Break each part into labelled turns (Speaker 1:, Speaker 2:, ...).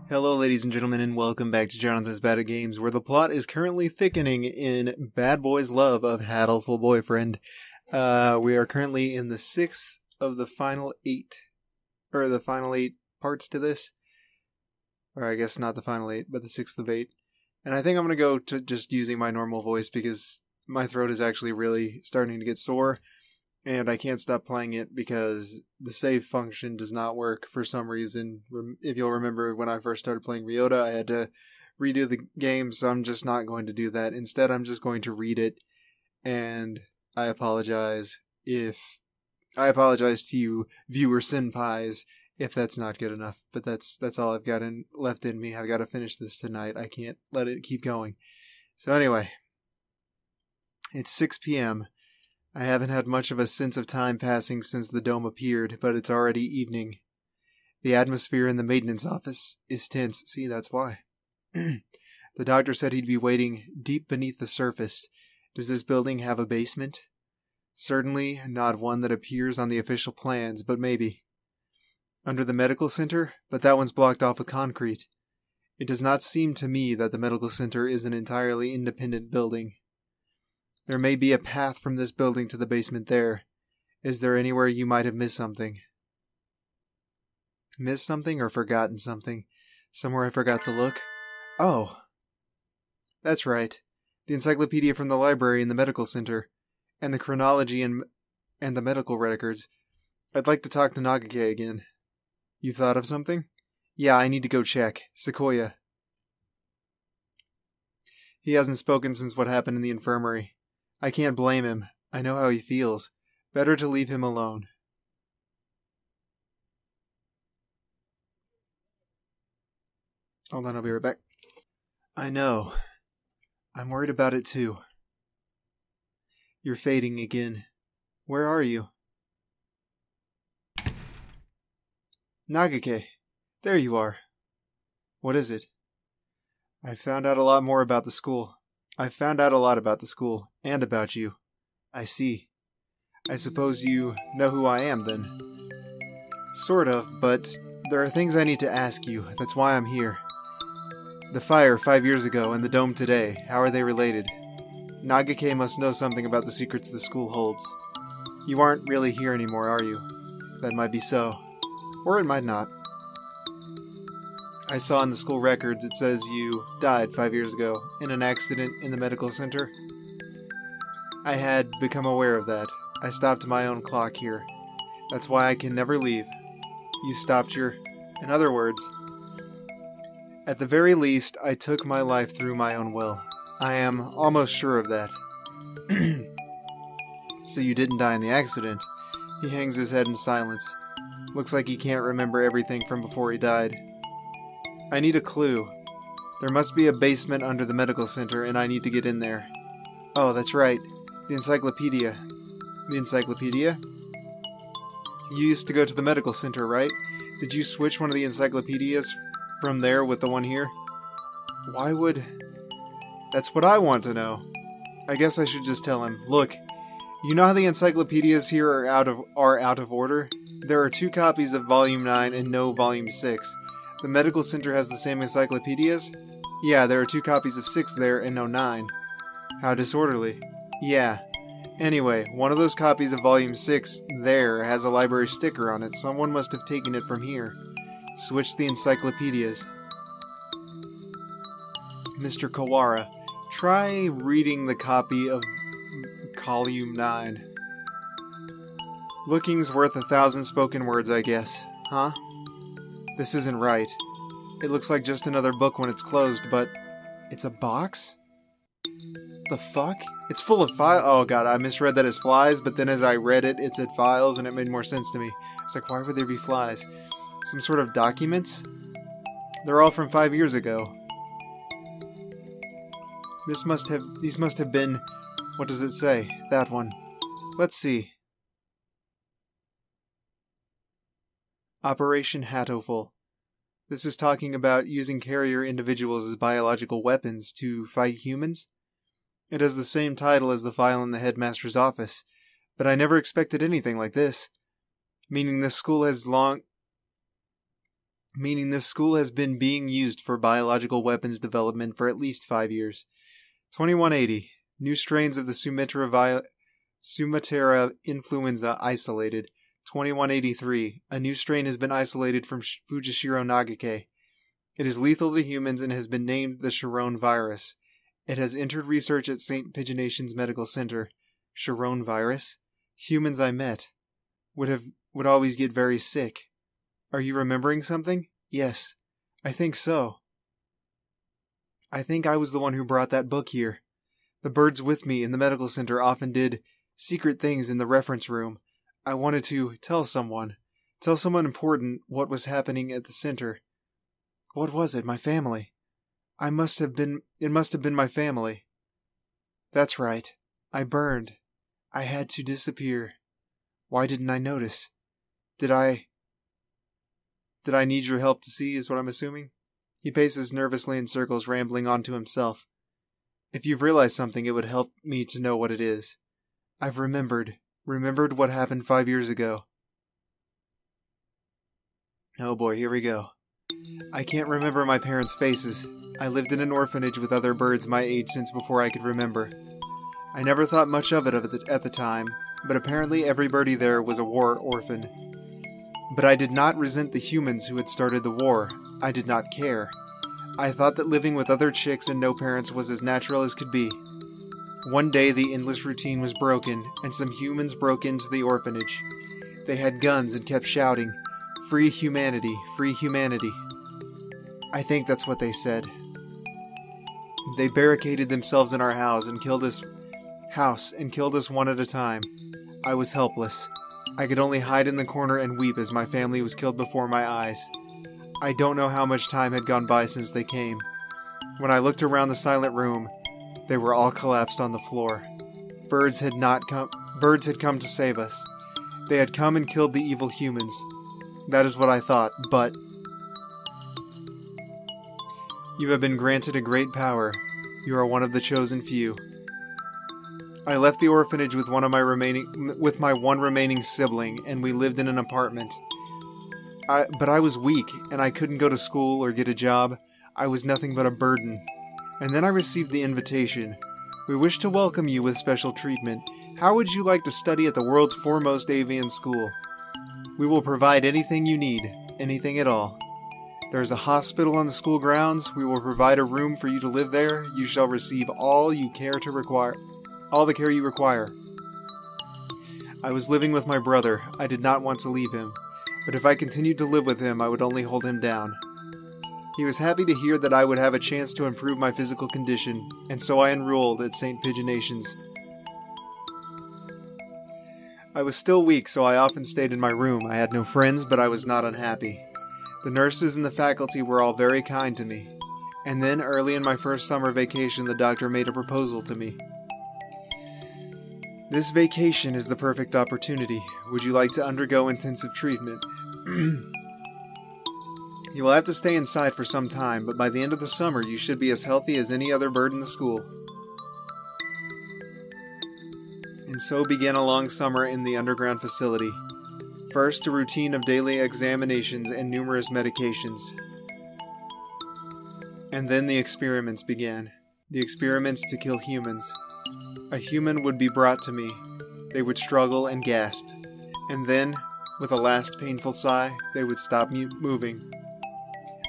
Speaker 1: Hello ladies and gentlemen, and welcome back to JonathanIsBadAtGames, where the plot is currently thickening in Bad Boy's love of Hatoful boyfriend. We are currently in the sixth of the final eight parts to this. Or I guess not the final eight, but the sixth of eight. And I think I'm going to go to just using my normal voice because my throat is actually really starting to get sore. And I can't stop playing it because the save function does not work for some reason. If you'll remember when I first started playing Ryota, I had to redo the game, so I'm just not going to do that. Instead, I'm just going to read it, and I apologize to you, viewer senpais, if that's not good enough. But that's all I've got left in me. I've got to finish this tonight. I can't let it keep going. So anyway, it's 6 p.m., I haven't had much of a sense of time passing since the dome appeared, but it's already evening. The atmosphere in the maintenance office is tense. See, that's why. The doctor said he'd be waiting deep beneath the surface. Does this building have a basement? Certainly not one that appears on the official plans, but maybe. Under the medical center? But that one's blocked off with concrete. It does not seem to me that the medical center is an entirely independent building. There may be a path from this building to the basement there. Is there anywhere you might have missed something? Missed something or forgotten something? Somewhere I forgot to look? Oh! That's right. The encyclopedia from the library in the medical center. And the chronology and the medical records. I'd like to talk to Nagake again. You thought of something? Yeah, I need to go check. Sakuya. He hasn't spoken since what happened in the infirmary. I can't blame him. I know how he feels. Better to leave him alone. Hold on, I'll be right back. I know. I'm worried about it too. You're fading again. Where are you? Nagake. There you are. What is it? I found out a lot about the school, and about you. I see. I suppose you know who I am, then? Sort of, but there are things I need to ask you. That's why I'm here. The fire 5 years ago and the dome today, how are they related? Nagake must know something about the secrets the school holds. You aren't really here anymore, are you? That might be so. Or it might not. I saw in the school records it says you died 5 years ago in an accident in the medical center. I had become aware of that. I stopped my own clock here. That's why I can never leave. You stopped your... In other words, at the very least, I took my life through my own will. I am almost sure of that. So you didn't die in the accident. He hangs his head in silence. Looks like he can't remember everything from before he died. I need a clue. There must be a basement under the medical center, and I need to get in there. Oh, that's right. The Encyclopedia. The Encyclopedia? You used to go to the medical center, right? Did you switch one of the encyclopedias from there with the one here? Why would... That's what I want to know. I guess I should just tell him. Look, you know how the encyclopedias here are out of order? There are 2 copies of Volume 9 and no Volume 6. The medical center has the same encyclopedias? Yeah, there are 2 copies of 6 there and no 9. How disorderly. Yeah. Anyway, one of those copies of Volume 6 there has a library sticker on it. Someone must have taken it from here. Switch the encyclopedias. Mr. Kawara, try reading the copy of Volume 9. Looking's worth 1,000 spoken words, I guess. Huh? This isn't right. It looks like just another book when it's closed, but... It's a box? The fuck? It's full of files. Oh god, I misread that as flies, but then as I read it, it said files, and it made more sense to me. It's like, why would there be flies? Some sort of documents? They're all from 5 years ago. These must have been... What does it say? That one. Let's see. Operation Hatoful. This is talking about using carrier individuals as biological weapons to fight humans. It has the same title as the file in the headmaster's office, But I never expected anything like this. Meaning this school has been being used for biological weapons development for at least 5 years. 2180. New strains of the Sumatera influenza isolated. 2183. A new strain has been isolated from Fujishiro Nagake. It is lethal to humans and has been named the Chiron virus. It has entered research at St. Pagination's Medical Center. Chiron virus? Humans I met would always get very sick. Are you remembering something? Yes, I think so. I think I was the one who brought that book here. The birds with me in the medical center often did secret things in the reference room. I wanted to tell someone important what was happening at the center. What was it? My family. It must have been my family. That's right. I burned. I had to disappear. Why didn't I notice? Did I need your help to see, is what I'm assuming? He paces nervously in circles, rambling on to himself. If you've realized something, it would help me to know what it is. I've remembered what happened 5 years ago. Oh boy, here we go. I can't remember my parents' faces. I lived in an orphanage with other birds my age since before I could remember. I never thought much of it at the time, but apparently every birdie there was a war orphan. But I did not resent the humans who had started the war. I did not care. I thought that living with other chicks and no parents was as natural as could be. One day the endless routine was broken, and some humans broke into the orphanage. They had guns and kept shouting, "Free humanity, free humanity." I think that's what they said. They barricaded themselves in our house and killed us one at a time. I was helpless. I could only hide in the corner and weep as my family was killed before my eyes. I don't know how much time had gone by since they came. When I looked around the silent room, they were all collapsed on the floor. Birds had come to save us. They had come and killed the evil humans. That is what I thought, but... You have been granted a great power. You are one of the chosen few. I left the orphanage with my one remaining sibling, and we lived in an apartment. But I was weak, and I couldn't go to school or get a job. I was nothing but a burden. And then I received the invitation. We wish to welcome you with special treatment. How would you like to study at the world's foremost avian school? We will provide anything you need, anything at all. There is a hospital on the school grounds. We will provide a room for you to live there. You shall receive all the care you require. I was living with my brother. I did not want to leave him. But if I continued to live with him, I would only hold him down. He was happy to hear that I would have a chance to improve my physical condition, and so I enrolled at St. Pagination's. I was still weak, so I often stayed in my room. I had no friends, but I was not unhappy. The nurses and the faculty were all very kind to me. And then, early in my first summer vacation, the doctor made a proposal to me. This vacation is the perfect opportunity. Would you like to undergo intensive treatment? You will have to stay inside for some time, but by the end of the summer you should be as healthy as any other bird in the school. And so began a long summer in the underground facility. First, a routine of daily examinations and numerous medications. And then the experiments began. The experiments to kill humans. A human would be brought to me. They would struggle and gasp. And then, with a last painful sigh, they would stop moving.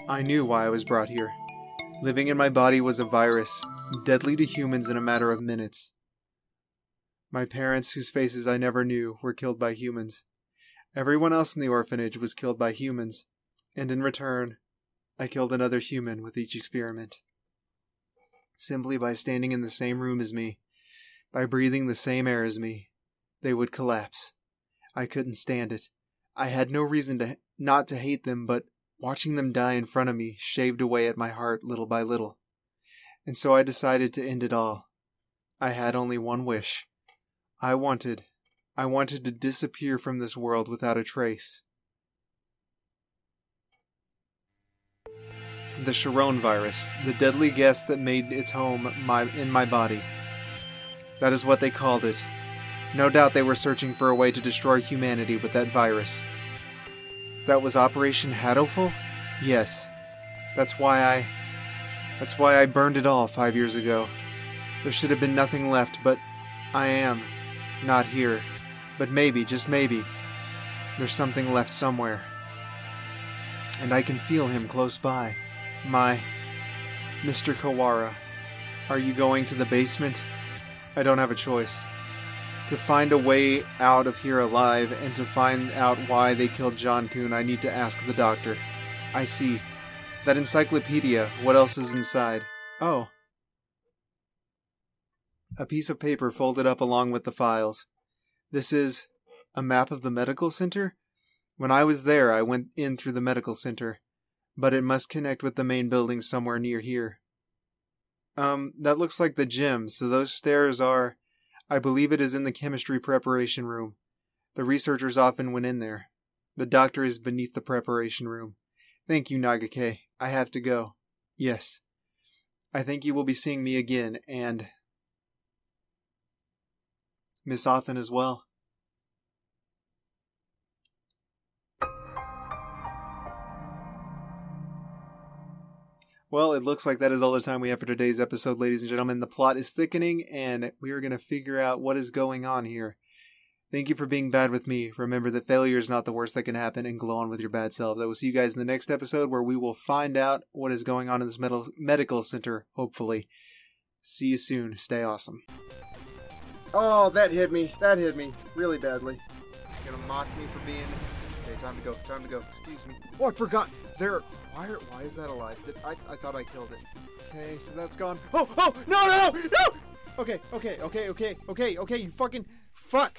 Speaker 1: I knew why I was brought here. Living in my body was a virus, deadly to humans in a matter of minutes. My parents, whose faces I never knew, were killed by humans. Everyone else in the orphanage was killed by humans, and in return, I killed another human with each experiment. Simply by standing in the same room as me, by breathing the same air as me, they would collapse. I couldn't stand it. I had no reason not to hate them, but watching them die in front of me shaved away at my heart little by little. And so I decided to end it all. I had only one wish. I wanted to disappear from this world without a trace. The Chiron virus, the deadly guest that made its home in my body. That is what they called it. No doubt they were searching for a way to destroy humanity with that virus. That was Operation Hatoful? Yes. That's why I burned it all 5 years ago. There should have been nothing left, but I am not here. But maybe, just maybe, there's something left somewhere. And I can feel him close by. My Mr. Kawara, are you going to the basement? I don't have a choice. To find a way out of here alive and to find out why they killed John-kun, I need to ask the doctor. I see. That encyclopedia, what else is inside? Oh. A piece of paper folded up along with the files. This is a map of the medical center? When I was there, I went in through the medical center, but it must connect with the main building somewhere near here. That looks like the gym, so those stairs are... I believe it is in the chemistry preparation room. The researchers often went in there. The doctor is beneath the preparation room. Thank you, Nagake. I have to go. Yes. I think you will be seeing me again, and... Miss Othen as well. Well, it looks like that is all the time we have for today's episode, ladies and gentlemen. The plot is thickening, and we are going to figure out what is going on here. Thank you for being bad with me. Remember that failure is not the worst that can happen, and glow on with your bad selves. I will see you guys in the next episode, where we will find out what is going on in this medical center, hopefully. See you soon. Stay awesome. Oh, that hit me. That hit me really badly. You're gonna mock me for being... Okay, time to go. Time to go. Excuse me. Oh, I forgot. Why is that alive? I thought I killed it. Okay, so that's gone. Oh, no! Okay, you fucking... Fuck!